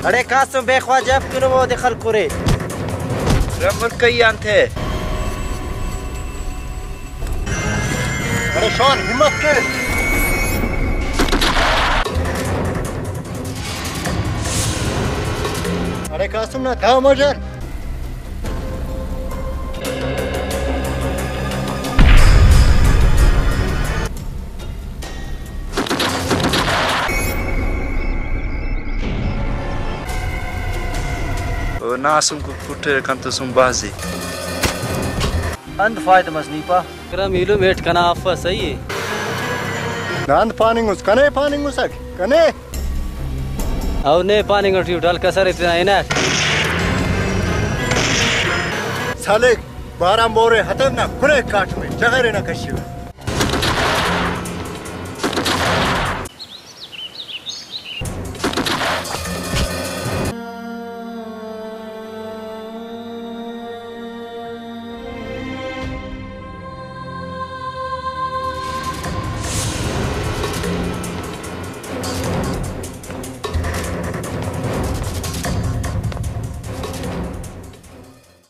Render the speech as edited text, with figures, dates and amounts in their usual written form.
अरे कासम बेख्वा जब क्यों वो दखल करे रमन कई आंथे अरे शॉन हिम्मत के अरे कासम ना था मजर नासुम को कुटे कंत सुम बाजी अंद फायदा मसनीपा करा मीलो मेट कना आफा सही है नांद पानिंगुस कने पानिंगुस कने अब ने पानिंग उठी उठाल कसर इतना है ना साले 12 मोरे हतम ना कुरे काट में जगह रे ना कशियो